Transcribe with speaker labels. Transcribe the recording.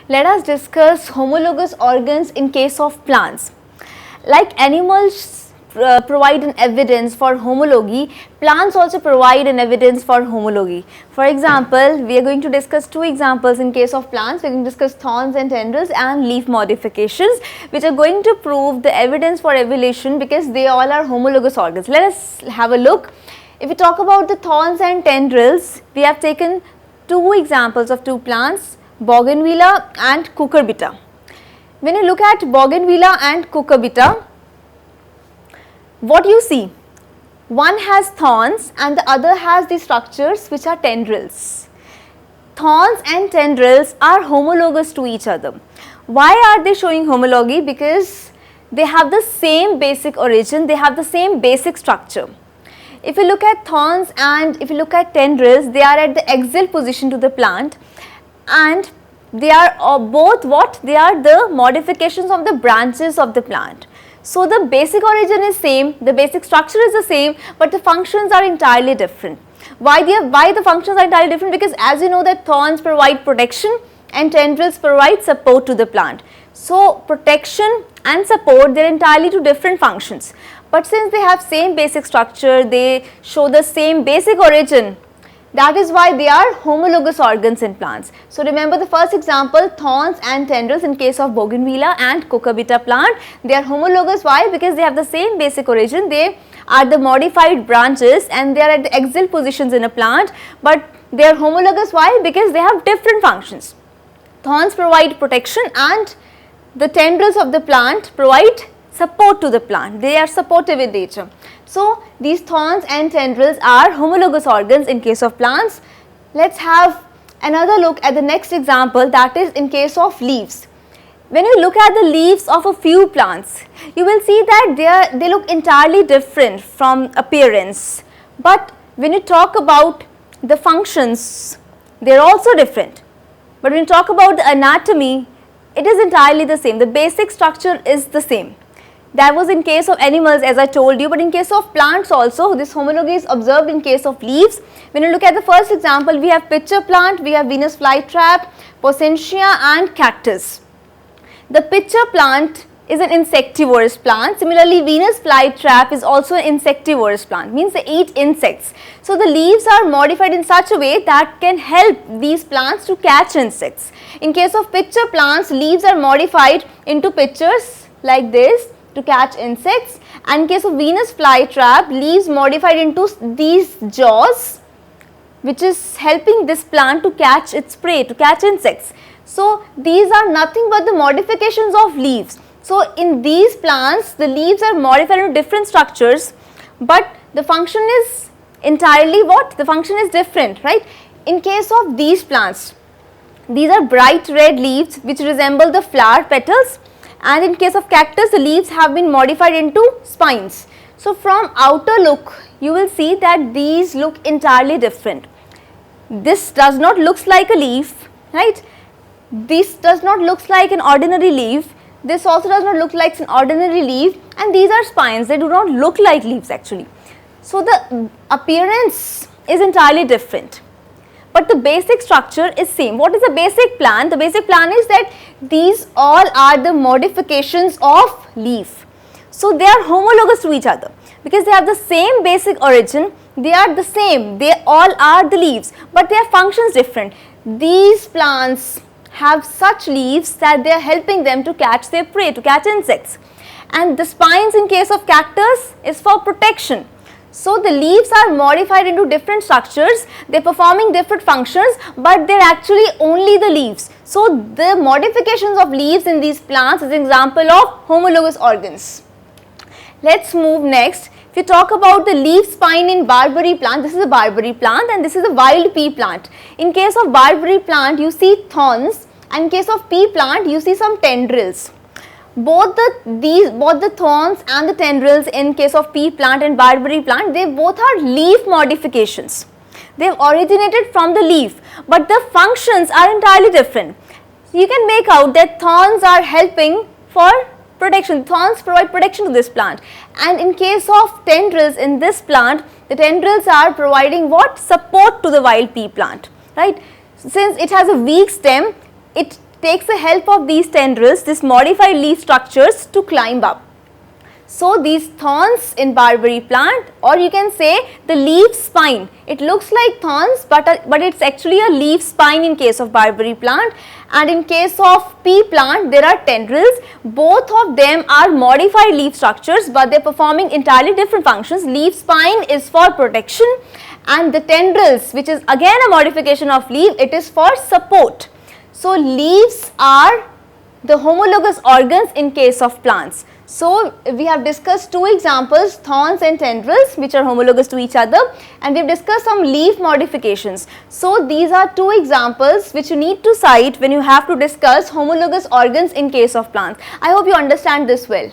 Speaker 1: Let us discuss homologous organs in case of plants. Like animals provide an evidence for homology, plants also provide an evidence for homology. For example, we are going to discuss two examples in case of plants. We are going to discuss thorns and tendrils and leaf modifications, which are going to prove the evidence for evolution because they all are homologous organs. Let us have a look. If we talk about the thorns and tendrils, we have taken two examples of two plants, Bougainvillea and Cucurbita. When you look at Bougainvillea and Cucurbita, what you see? One has thorns and the other has the structures which are tendrils. Thorns and tendrils are homologous to each other. Why are they showing homology? Because they have the same basic origin, they have the same basic structure. If you look at thorns and if you look at tendrils, they are at the axial position to the plant and they are both what? They are the modifications of the branches of the plant. So, the basic origin is same, the basic structure is the same, but the functions are entirely different. Why the functions are entirely different? Because as you know that thorns provide protection and tendrils provide support to the plant. So, protection and support, they are entirely two different functions. But since they have same basic structure, they show the same basic origin, that is why they are homologous organs in plants. So, remember the first example, thorns and tendrils in case of Bougainvillea and Cucurbita plant, they are homologous. Why? Because they have the same basic origin, they are the modified branches and they are at the axial positions in a plant, but they are homologous. Why? Because they have different functions. Thorns provide protection and the tendrils of the plant provide support to the plant, they are supportive in nature. So, these thorns and tendrils are homologous organs in case of plants. Let us have another look at the next example, that is in case of leaves. When you look at the leaves of a few plants, you will see that they look entirely different from appearance, but when you talk about the functions, they are also different. But when you talk about the anatomy, it is entirely the same, the basic structure is the same. That was in case of animals as I told you, but in case of plants also this homology is observed in case of leaves. When you look at the first example, we have pitcher plant, we have Venus flytrap, Pocentia and cactus. The pitcher plant is an insectivorous plant. Similarly, Venus flytrap is also an insectivorous plant, means they eat insects. So, the leaves are modified in such a way that can help these plants to catch insects. In case of pitcher plants, leaves are modified into pitchers like this to catch insects, and in case of Venus flytrap, leaves modified into these jaws which is helping this plant to catch its prey, to catch insects. So, these are nothing but the modifications of leaves. So, in these plants the leaves are modified into different structures, but the function is entirely what? The function is different, right? In case of these plants, these are bright red leaves which resemble the flower petals, and in case of cactus the leaves have been modified into spines. So, from outer look you will see that these look entirely different. This does not look like a leaf, right? This does not look like an ordinary leaf, this also does not look like an ordinary leaf, and these are spines, they do not look like leaves actually. So, the appearance is entirely different, but the basic structure is same. What is the basic plan? The basic plan is that these all are the modifications of leaf. So, they are homologous to each other because they have the same basic origin, they are the same, they all are the leaves, but their functions different. These plants have such leaves that they are helping them to catch their prey, to catch insects, and the spines in case of cactus is for protection. So, the leaves are modified into different structures, they are performing different functions, but they are actually only the leaves. So, the modifications of leaves in these plants is an example of homologous organs. Let us move next. If you talk about the leaf spine in barberry plant, this is a barberry plant and this is a wild pea plant. In case of barberry plant you see thorns, and in case of pea plant you see some tendrils. Both the thorns and the tendrils in case of pea plant and barberry plant, they both are leaf modifications. They have originated from the leaf, but the functions are entirely different. You can make out that thorns are helping for protection, thorns provide protection to this plant, and in case of tendrils in this plant, the tendrils are providing what? Support to the wild pea plant, right? Since it has a weak stem, it takes the help of these tendrils, this modified leaf structures, to climb up. So these thorns in barberry plant, or you can say the leaf spine, it looks like thorns but it's actually a leaf spine in case of barberry plant, and in case of pea plant there are tendrils. Both of them are modified leaf structures but they are performing entirely different functions. Leaf spine is for protection and the tendrils, which is again a modification of leaf, it is for support. So leaves are the homologous organs in case of plants. So we have discussed two examples, thorns and tendrils, which are homologous to each other, and we have discussed some leaf modifications. So these are two examples which you need to cite when you have to discuss homologous organs in case of plants. I hope you understand this well.